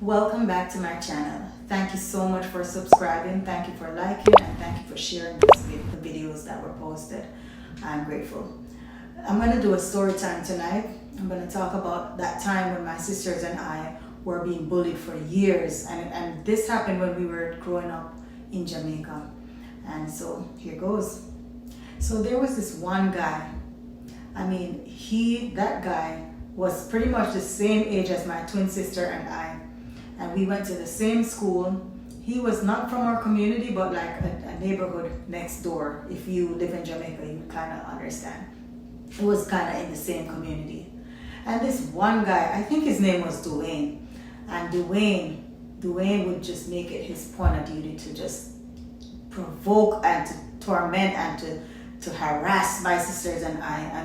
Welcome back to my channel. Thank you so much for subscribing. Thank you for liking and thank you for sharing the videos that were posted. I'm grateful. I'm going to do a story time tonight. I'm going to talk about that time when my sisters and I were being bullied for years. And this happened when we were growing up in Jamaica. And so here goes. So there was this one guy. That guy was pretty much the same age as my twin sister and I. And we went to the same school. He was not from our community, but like a neighborhood next door. If you live in Jamaica, you kind of understand. It was kind of in the same community. And this one guy, I think his name was Dwayne. And Dwayne would just make it his point of duty to just provoke and to torment and to harass my sisters and I.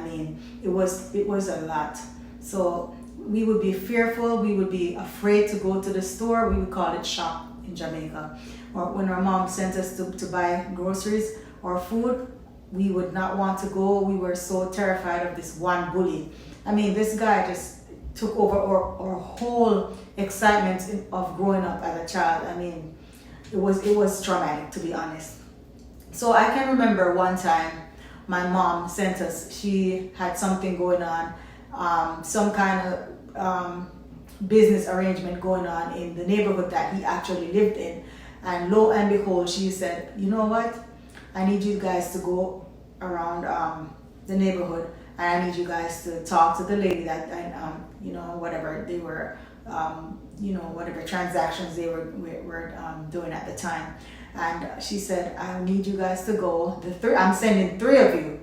It was a lot. So we would be fearful, we would be afraid to go to the store. We would call it shop in Jamaica. Or when our mom sent us to buy groceries or food, we would not want to go. We were so terrified of this one bully. This guy just took over our whole excitement of growing up as a child. It was traumatic, to be honest. So I can remember one time my mom sent us, she had something going on, some kind of business arrangement going on in the neighborhood that he actually lived in. And lo and behold, she said, you know what? I need you guys to go around the neighborhood and I need you guys to talk to the lady that, whatever they were, whatever transactions they were doing at the time. And she said, I need you guys to go. I'm sending 3 of you.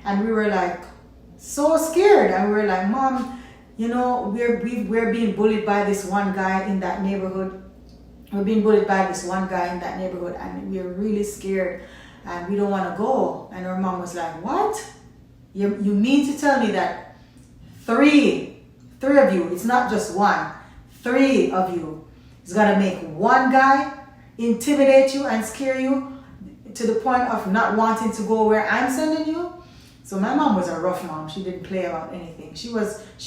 And we were like so scared. And we were like, Mom, we're being bullied by this one guy in that neighborhood. We're being bullied by this one guy in that neighborhood, and we're really scared and we don't want to go. And her mom was like, what? You mean to tell me that three of you, it's not just one, 3 of you is going to make one guy intimidate you and scare you to the point of not wanting to go where I'm sending you? So my mom was a rough mom. She didn't play about anything. She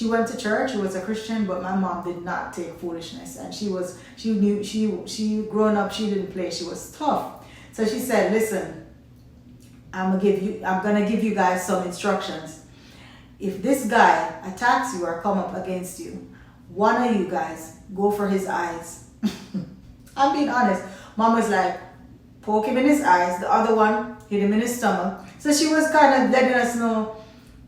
went to church. She was a Christian, but my mom did not take foolishness. And she growing up, she didn't play. She was tough. So she said, listen, I'm gonna give you guys some instructions. If this guy attacks you or come up against you, one of you guys go for his eyes. I'm being honest. Mom was like, poke him in his eyes. The other one, hit him in his stomach. So she was kind of letting us know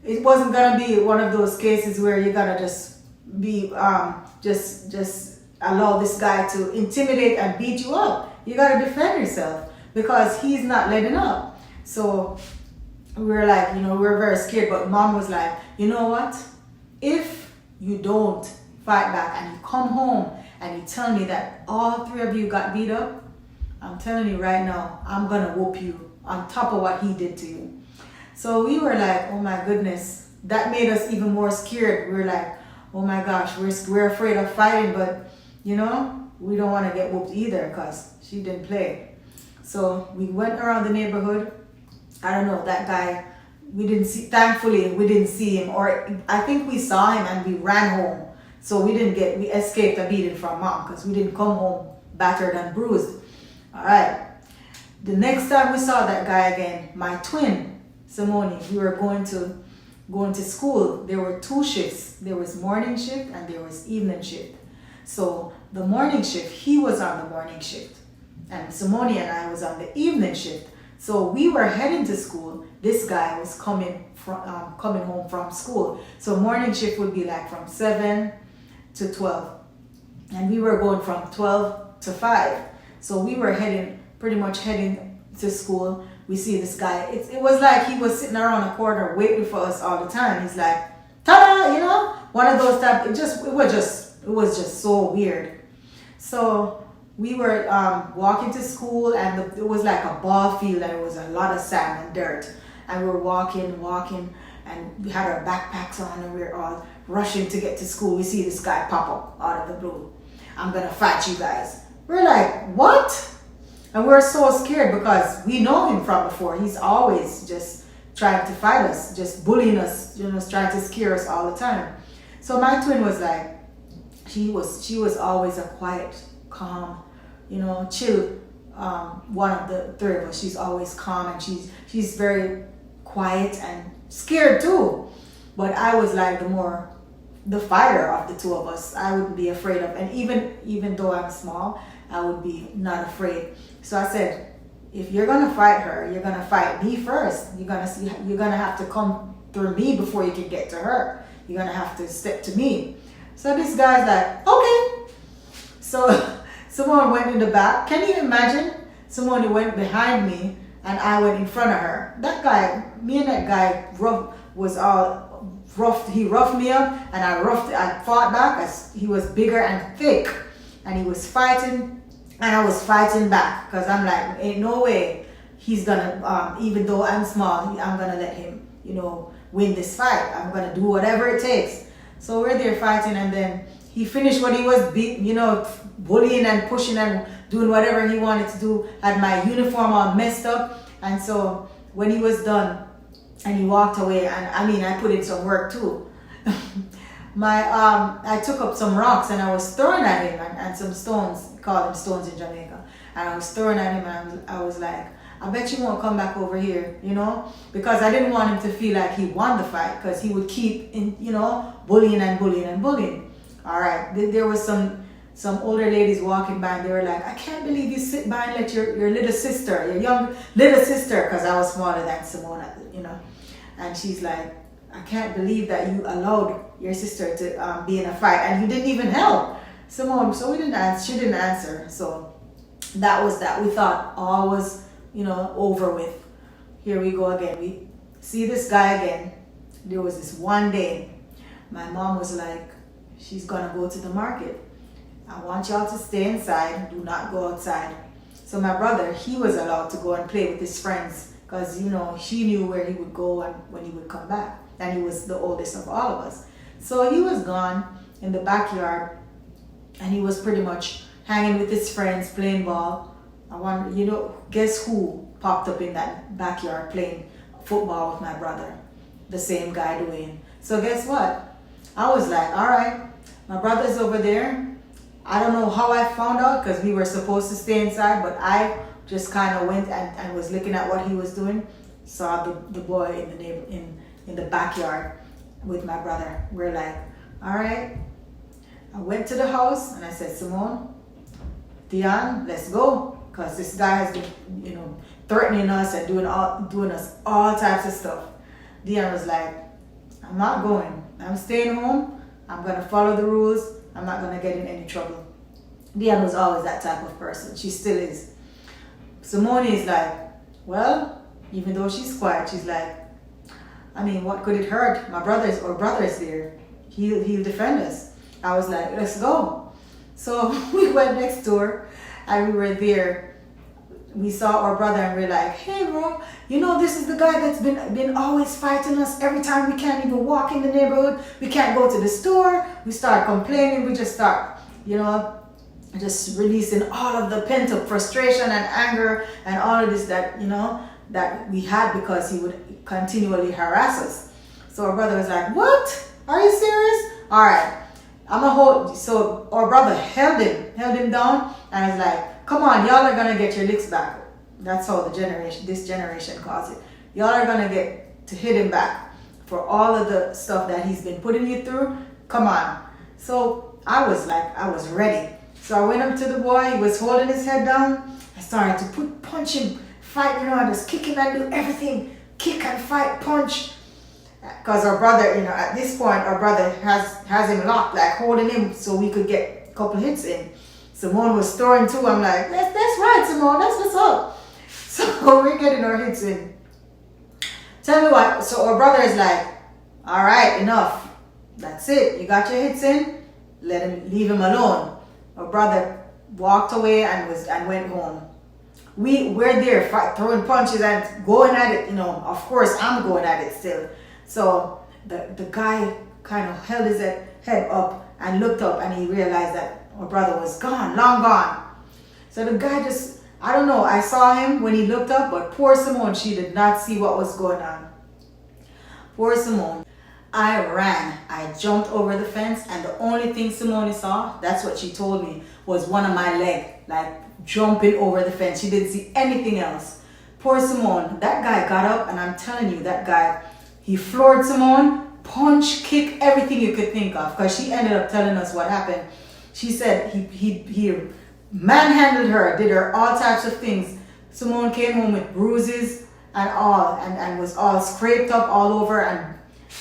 it wasn't gonna be one of those cases where you gotta just be just allow this guy to intimidate and beat you up. You gotta defend yourself because he's not letting up. So we were like, we were very scared. But Mom was like, you know what? If you don't fight back and you come home and you tell me that all 3 of you got beat up, I'm telling you right now, I'm gonna whoop you on top of what he did to you. So we were like, oh my goodness, that made us even more scared. We were like, oh my gosh, we're afraid of fighting, but we don't want to get whooped either because she didn't play. So we went around the neighborhood. I don't know, that guy, thankfully we didn't see him, or I think we saw him and we ran home. So we escaped a beating from Mom because we didn't come home battered and bruised. All right. The next time we saw that guy again, my twin, Simone, we were going to school. There were 2 shifts. There was morning shift and there was evening shift. So the morning shift, he was on the morning shift. And Simone and I was on the evening shift. So we were heading to school. This guy was coming home from school. So morning shift would be like from 7 to 12. And we were going from 12 to 5. So we were pretty much heading to school. We see this guy. It was like he was sitting around a corner waiting for us all the time. He's like, ta-da, one of those type. It was just so weird. So we were walking to school, and it was like a ball field, and it was a lot of sand and dirt. And we were walking, and we had our backpacks on, and we were all rushing to get to school. We see this guy pop up out of the blue. I'm gonna fight you guys. We're like, what? And we're so scared because we know him from before. He's always just trying to fight us, just bullying us, trying to scare us all the time. So my twin was like, She was always a quiet, calm, chill, one of the three of us. She's always calm, and she's very quiet and scared too. But I was like the fighter of the two of us. I wouldn't be afraid of, and even though I'm small, I would be not afraid. So I said, if you're gonna fight her, you're gonna fight me first. You're gonna have to come through me before you can get to her. You're gonna have to step to me. So this guy's like, okay. So someone went in the back. Can you imagine? Someone went behind me and I went in front of her. Me and that guy was all rough. He roughed me up and I fought back as he was bigger and thick. And he was fighting and I was fighting back because I'm like, ain't no way he's gonna, even though I'm small, I'm gonna let him, win this fight. I'm gonna do whatever it takes. So we're there fighting, and then he finished what he was bullying and pushing and doing whatever he wanted to do. Had my uniform all messed up, and so when he was done and he walked away, and I put in some work too. I took up some rocks and I was throwing at him and some stones, call them stones in Jamaica, and I was throwing at him and I was like, I bet you won't come back over here, because I didn't want him to feel like he won the fight, because he would keep bullying and bullying and bullying. All right, there was some older ladies walking by and they were like, I can't believe you sit by and let your little sister, your young little sister, because I was smaller than Simone, and she's like, I can't believe that you allowed your sister to be in a fight and you didn't even help Simone. So she didn't answer. So that was that. We thought all was over with. Here we go again. We see this guy again. There was this one day, my mom was like, she's gonna go to the market. I want y'all to stay inside. Do not go outside. So my brother, he was allowed to go and play with his friends because, she knew where he would go and when he would come back. And he was the oldest of all of us. So he was gone in the backyard and he was pretty much hanging with his friends, playing ball. I wonder, guess who popped up in that backyard playing football with my brother? The same guy, Dwayne. So guess what? I was like, all right, my brother's over there. I don't know how I found out because we were supposed to stay inside, but I just kind of went and was looking at what he was doing. Saw the boy in the backyard with my brother. We're like, all right. I went to the house and I said, Simone, Dion, let's go. Because this guy has been, threatening us and doing us all types of stuff. Dion was like, I'm not going. I'm staying home. I'm going to follow the rules. I'm not going to get in any trouble. Dion was always that type of person. She still is. Simone is like, well, even though she's quiet, she's like, what could it hurt? My brother's there. He'll defend us. I was like, let's go. So we went next door and we were there. We saw our brother and we're like, hey bro, this is the guy that's been always fighting us every time we can't even walk in the neighborhood. We can't go to the store. We start complaining. We just start, just releasing all of the pent up frustration and anger and all of this that we had because he would continually harass us. So our brother was like, what? Are you serious? All right. So our brother held him down and was like, come on, y'all are gonna get your licks back. That's how this generation calls it. Y'all are gonna get to hit him back for all of the stuff that he's been putting you through. Come on. So I was ready. So I went up to the boy, he was holding his head down. I started to punch him, fight, just kick him and do everything. Kick and fight, punch. Because our brother, at this point, our brother has him locked, like holding him so we could get a couple hits in. Simone was throwing too. I'm like, that's right, Simone, that's what's up. So we're getting our hits in. Tell me what, so our brother is like, all right, enough. That's it. You got your hits in. Leave him alone. Our brother walked away and went home. We're there throwing punches and going at it. Of course, I'm going at it still. So the guy kind of held his head up and looked up and he realized that our brother was gone, long gone. So the guy just, I don't know, I saw him when he looked up, but poor Simone, she did not see what was going on. Poor Simone. I ran. I jumped over the fence, and the only thing Simone saw, that's what she told me, was one of my leg, like jumping over the fence. She didn't see anything else. Poor Simone. That guy got up, and I'm telling you, that guy, he floored Simone, punch, kick, everything you could think of, because she ended up telling us what happened. She said he manhandled her, did her all types of things. Simone came home with bruises and all, and was all scraped up all over and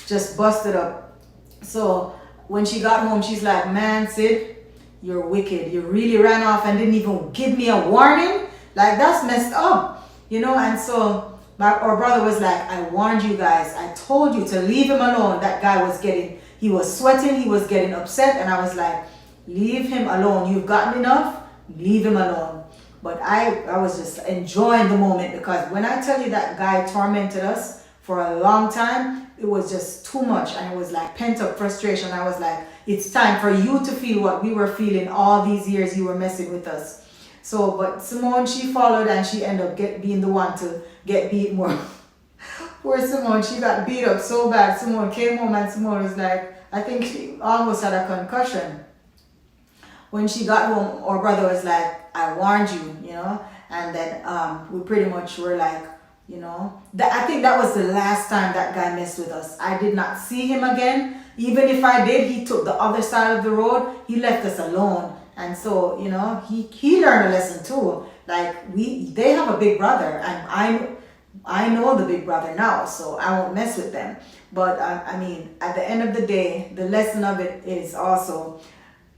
just busted up. So when she got home, she's like, man, Sid, you're wicked. You really ran off and didn't even give me a warning. Like, that's messed up, you know. And so our brother was like, I warned you guys. I told you to leave him alone. That guy he was sweating. He was getting upset. And I was like, leave him alone. You've gotten enough. Leave him alone. But I was just enjoying the moment, because when I tell you that guy tormented us for a long time, it was just too much, and it was like pent up frustration. I was like, it's time for you to feel what we were feeling all these years you were messing with us. So, but Simone, she followed, and she ended up being the one to get beat more. Poor Simone, she got beat up so bad. Simone came home, and Simone was like, I think she almost had a concussion. When she got home, our brother was like, I warned you, you know. And then we pretty much were like, you know, I think that was the last time that guy messed with us. I did not see him again. Even if I did, he took the other side of the road. He left us alone. And so, you know, he learned a lesson too. Like, they have a big brother, and I know the big brother now, so I won't mess with them. But I mean, at the end of the day, the lesson of it is also,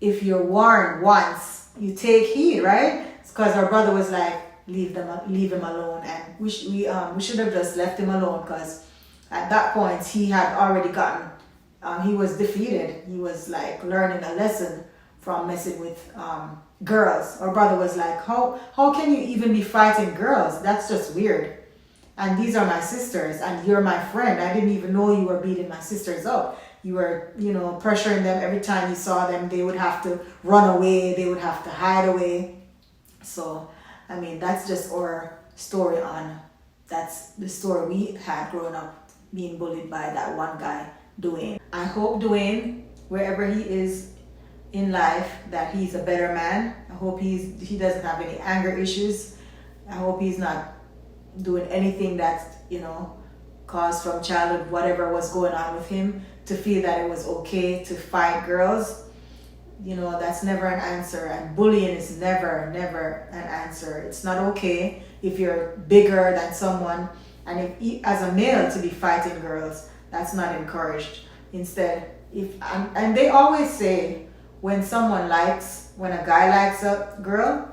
if you're warned once, you take heed, right? It's because our brother was like, leave him alone, and we should have just left him alone, because at that point he had already gotten, he was defeated. He was like learning a lesson from messing with girls. Our brother was like, how can you even be fighting girls? That's just weird. And these are my sisters, and you're my friend. I didn't even know you were beating my sisters up. You were, you know, pressuring them every time you saw them. They would have to run away. They would have to hide away. So, I mean, that's just our story that's the story we had growing up, being bullied by that one guy, Dwayne. I hope Dwayne, wherever he is in life, that he's a better man. I hope he doesn't have any anger issues. I hope he's not doing anything that's, you know, caused from childhood, whatever was going on with him, to feel that it was okay to fight girls. You know, that's never an answer, and bullying is never an answer. It's not okay if you're bigger than someone, and if as a male to be fighting girls, that's not encouraged. Instead, and they always say, when a guy likes a girl,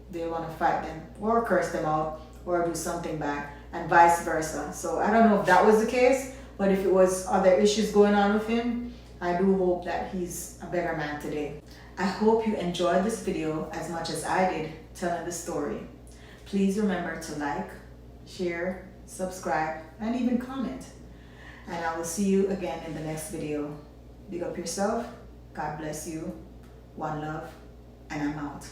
they want to fight them or curse them out or do something bad, and vice versa. So I don't know if that was the case, but if it was other issues going on with him, I do hope that he's a better man today. I hope you enjoyed this video as much as I did telling the story. Please remember to like, share, subscribe, and even comment. And I will see you again in the next video. Big up yourself. God bless you. One love. And I'm out.